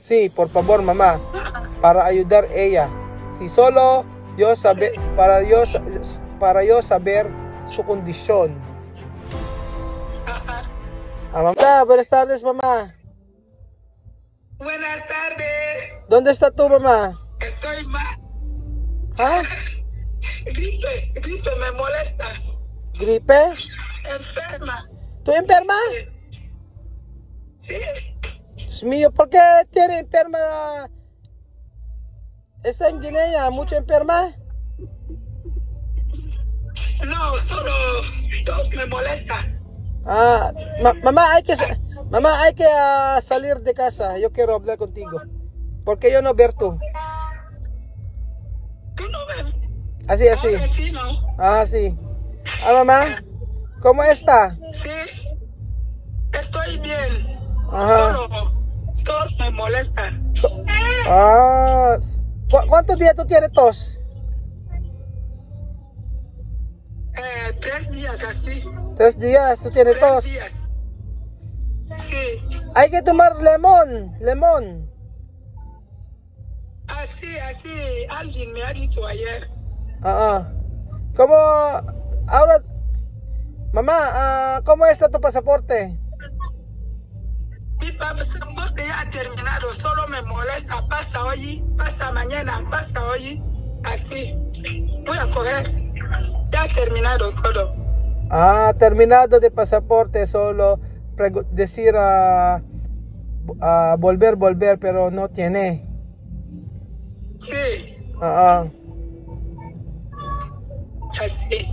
Sí, por favor, mamá, para ayudar ella. Si solo yo saber, para yo saber su condición. Mamá, buenas tardes, mamá. Buenas tardes. ¿Dónde está tu mamá? Estoy mal. ¿Ah? Gripe me molesta. ¿Gripe? Enferma. ¿Estoy enferma? Sí. Dios mío, ¿por qué tiene enferma? ¿Está en Guinea? ¿Mucho enferma? No, solo tos me molesta. Ah, mamá, hay que salir de casa. Yo quiero hablar contigo. ¿Por qué yo no ver tú? ¿Tú no ves? Así, así. Ahora sí, ¿no? Ah, sí. Ah, mamá, ¿cómo está? Sí, estoy bien. Ajá. Solo tos me molesta. Ah, ¿cuántos días tú tienes tos? 3 días así. 3 días tú tienes 3 tos. días. Sí. Hay que tomar limón. Así, alguien me ha dicho ayer. ¿Cómo? Ahora, mamá, ¿cómo está tu pasaporte? Mi pasaporte ya ha terminado, solo me molesta. Pasa hoy, pasa mañana, pasa hoy. Así. Voy a coger. Ya ha terminado todo. Terminado de pasaporte, solo decir volver, pero no tiene. Sí. Así.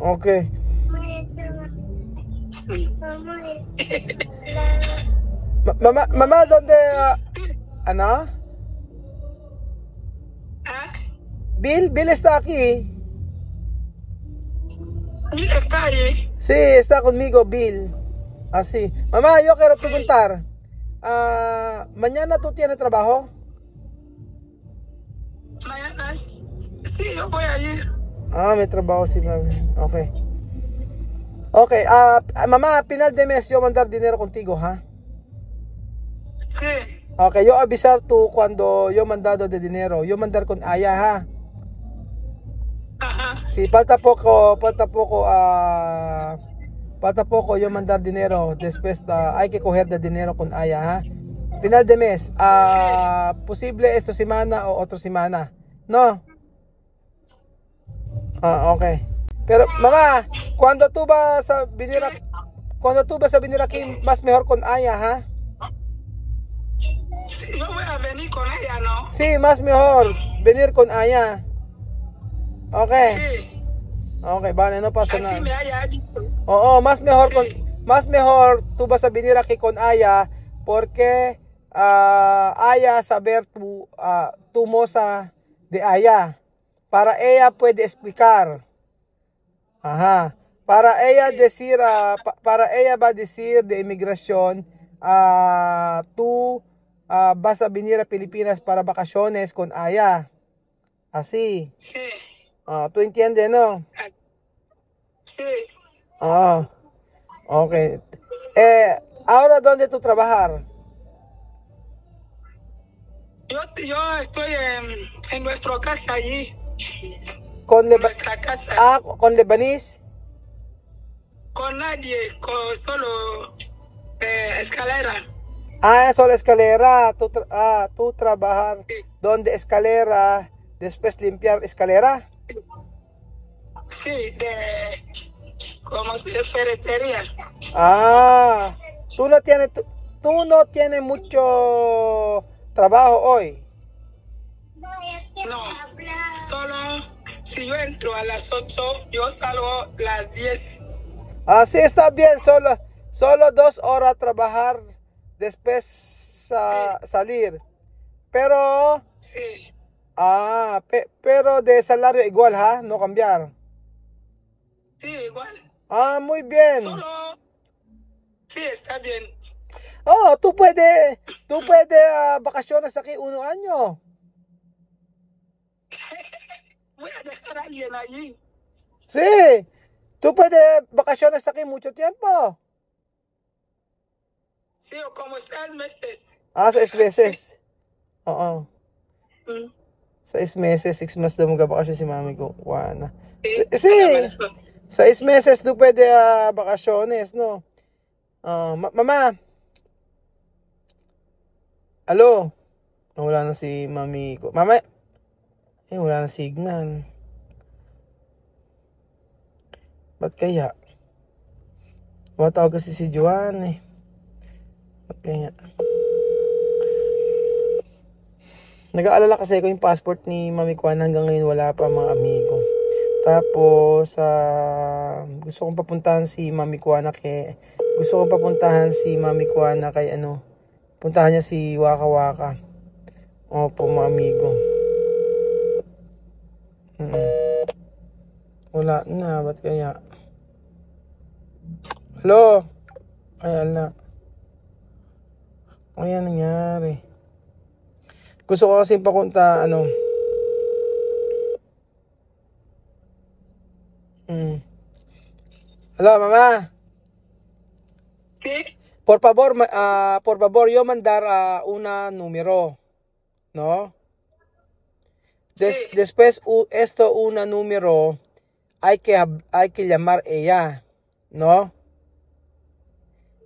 Ok. Mamá, ¿dónde? Ano? Bill está aquí. Bill está ahí. Sí, está conmigo, Bill. Así. Mamá, yo quiero preguntar. ¿Mañana tú tienes trabajo? Mañana. Sí, yo voy a ir. Mi trabajo, sí, mami. Ok, mamá, a final de mes yo mandar dinero contigo, ¿ha? Sí. Ok, yo avisar tú cuando yo mandado de dinero. Yo mandar con Aya, ¿ha? Ajá. Sí, falta poco yo mandar dinero. Después hay que coger de dinero con Aya, ¿ha? Final de mes, posible esta semana o otra semana. No. Ok. Pero mamá, cuando tú vas a venir aquí, más mejor con Aya, ¿ha? Yo voy a venir con ella, ¿no? Sí, más mejor venir con Aya. Ok. Sí. Ok, vale, no pasa Así nada. me haya dicho. Más mejor tú vas a venir aquí con Aya porque Aya saber tu moza de Aya. Para ella puede explicar. Ajá. Para ella decir, para ella va a decir de inmigración, tú vas a venir a Pilipinas para vacaciones con Aya. Así. Sí. ¿Tú entiendes, no? Sí. Ok. Ahora, ¿dónde tú trabajas? Yo estoy en nuestra casa allí. ¿Con nuestra casa. con Lebanese? Con nadie, con solo escalera. Solo escalera. Tú trabajas Sí. donde escalera, después limpiar escalera. Sí, como de ferretería. Tú no tienes mucho trabajo hoy. No, solo si yo entro a las 8, yo salgo a las 10. Sí, está bien, solo 2 horas trabajar, después salir. Pero, Sí. pero de salario igual, ¿ha? No cambiar. Sí, igual. Muy bien. Solo, sí, está bien. Tú puedes vacaciones aquí 1 año. Voy a dejar a alguien allí. Sí, tú puedes vacaciones aquí mucho tiempo. Sí, o como 6 meses. 6 meses. Oo. Mm. 6 meses, 6 months daw magabakasyon si mami ko. Wana. Sí, Si, además, 6 meses do pwede bakasyones, no? Mama. Alo. Wala na si mami ko. Mama. Wala na signal. Ba't kaya? Matawag kasi si Juan eh. Ba't kaya? Nag-aalala kasi ako yung passport ni Mami Kwan, hanggang ngayon wala pa mga amigo. Tapos, gusto kong papuntahan si Mami Kwan kay puntahan niya si Waka Waka. Opo, mga amigo. Wala na, ba't kaya? Hello? Ay, ala. Ano yan nangyari? Gusto ko kasi papunta, Hello, mama. ¿sí? Por favor, yo mandar una número, ¿no? Sí. Después, una número, hay que llamar ella, ¿no?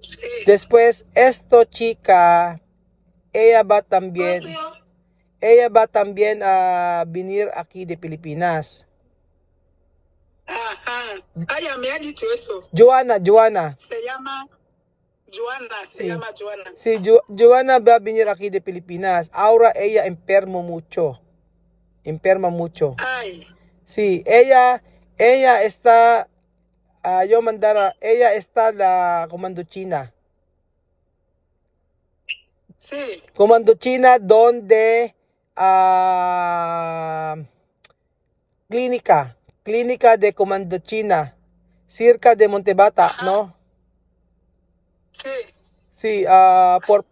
Sí. Después, chica, ella va también a venir aquí de Filipinas. Ajá. Ella me ha dicho eso. Joanna. Se llama Joanna. Sí, Joanna va a venir aquí de Filipinas. Ahora ella enferma mucho. Ay. Sí, ella está, ella está la Comando China. Sí. Comando China donde clínica de Comando China, cerca de Montebata, Ajá. ¿no? Sí. Sí, por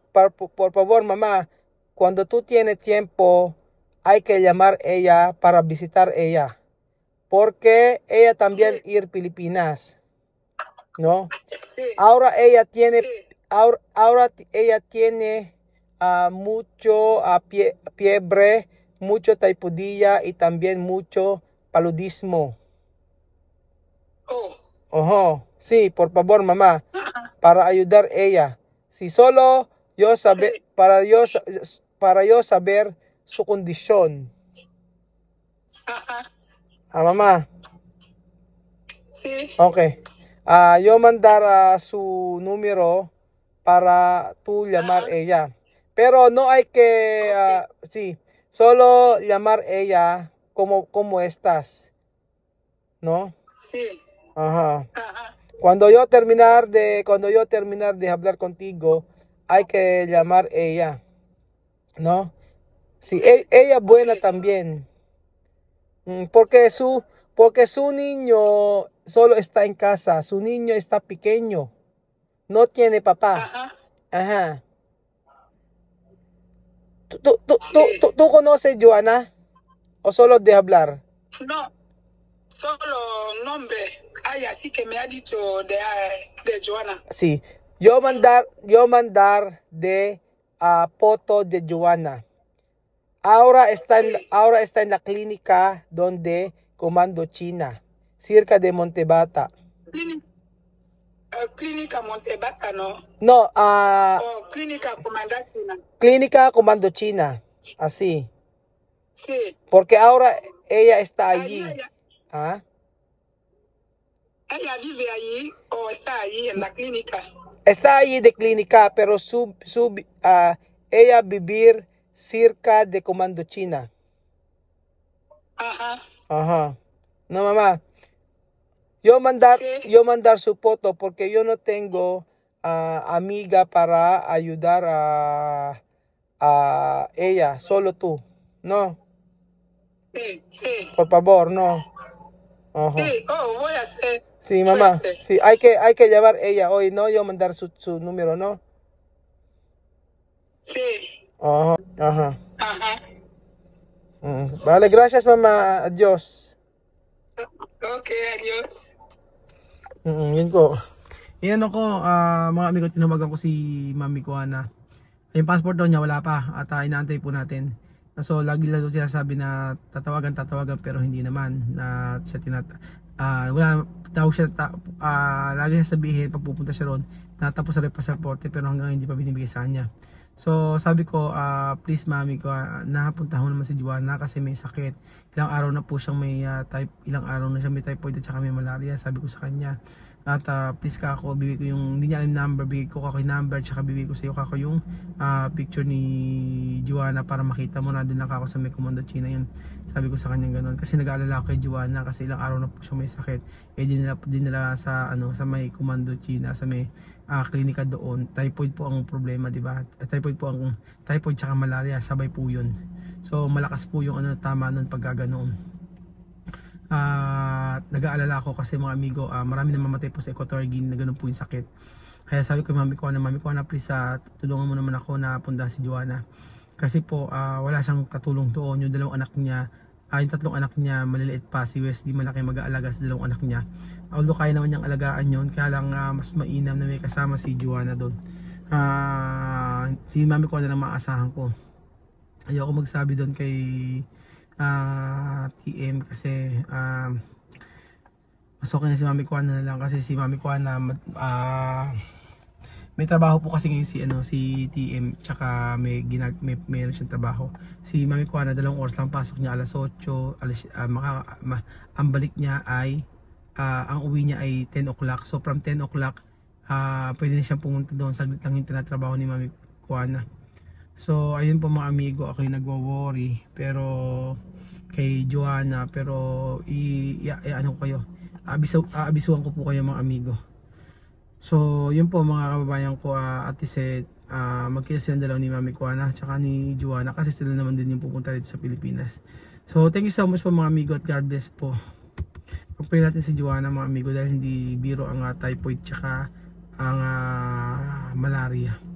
favor, mamá, cuando tú tienes tiempo, hay que llamar ella para visitar ella, porque ella también ir Filipinas, ¿no? Sí. Ahora ella tiene, Sí. ahora ella tiene mucho fiebre, mucho taipudilla y también mucho paludismo. Oh. Ojo, sí, por favor, mamá, para ayudar ella. Si solo yo saber, Sí. para yo saber su condición. Ajá. Mamá. Sí. Okay. Yo mandar su número para tú llamar ella. Pero no hay que, sí, solo llamar ella como estás, ¿no? Sí. Ajá. Ajá. Cuando yo terminar de hablar contigo, hay que llamar ella, ¿no? Sí, Sí. ella buena Sí. también. Porque su niño solo está en casa, su niño está pequeño, no tiene papá. Ajá. Ajá. Sí. ¿Tú conoces Joanna? ¿O solo de hablar? No, solo nombre. Ay, así que me ha dicho de Joana. Sí. Yo mandar de foto de Joanna. Ahora está en la clínica donde Comando China, cerca de Montebata. Clínica Montebata, ¿no? No, Clínica Comando China. Clínica Comando China, así. Sí. Porque ahora ella está allí. ¿Ella vive allí o está allí en la clínica? Está allí de clínica, pero ella vivir cerca de Comando China. Ajá. No, mamá. Yo mandar su foto porque yo no tengo amiga para ayudar a ella, solo tú. No. Sí. Por favor, no. Ajá. Sí, voy a hacer. Sí, mamá. Sí, hay que llevar ella hoy, ¿no? Yo mandar su número, ¿no? Sí. Ajá. Vale, gracias, mamá. Adiós. Ok, adiós. Yun ko. Yan ako, mga amigo, tinawagan ko si Mami ko, Ana. Yung passport daw niya wala pa at inaantay po natin. So lagi lang daw sinasabi na tatawagan pero hindi naman na siya wala tawag siya lagi niya sabihin pag pupunta siya ron natapos sa pasaporte pero hanggang hindi pa binibigay sa kanya. So sabi ko please mami ko napunta mo naman si Joanna kasi may sakit. Ilang araw na po siyang may ilang araw na siya may typhoid at saka may malaria, sabi ko sa kanya. At please ka ako, bibigay ko yung hindi niya alam number, bibigay ko ako yung number, tsaka bibigay ko sa iyo kako yung picture ni Joanna para makita mo na din lang ako sa may Comando China yun. Sabi ko sa kanya ganoon kasi nag-aalala ako kay Joanna kasi ilang araw na po siya may sakit. Dinala sa sa may Comando China sa may klinika doon. Typhoid po ang problema, di ba? Typhoid tsaka malaria, sabay po yun. So malakas po yung tama nun pag ganoon. Nag-aalala ako kasi mga amigo, marami na mamatay po sa Equatorial Guinea na ganun po yung sakit. Kaya sabi ko mami ko na please tulungan mo naman ako na punta si Joanna. Kasi po wala siyang katulong doon. Yung dalawang anak niya, yung tatlong anak niya maliliit pa, si Wesley malaki mag-aalaga sa dalawang anak niya. Although kaya naman niyang alagaan yun, kaya lang mas mainam na may kasama si Joanna doon. Si mami ko na lang maasahan ko. Ayoko magsabi doon kay TM kasi mas okay na si Mami Kuana na lang kasi si Mami Kuana may trabaho po kasi ngayon si TM tsaka mayroon siyang trabaho. Si Mami Kuana 2 oras lang pasok niya, alas 8 ang balik niya ay ang uwi niya ay 10 o'clock. So from 10 o'clock pwede na siyang pumunta doon, saglit lang yung tinatrabaho ni Mami Kuana. So ayun po mga amigo, ako yung nagwo-worry pero kay Joanna, pero ano ko kayo, abisuhan ko po kayo mga amigo. So yun po mga kababayan ko, at least magkita silang dalaw ni Mami Kuana tsaka ni Joanna kasi sila naman din yung pupunta dito sa Pilipinas. So thank you so much po mga amigo at God bless po. Pag-pray natin si Joanna mga amigo dahil hindi biro ang typhoid tsaka ang malaria.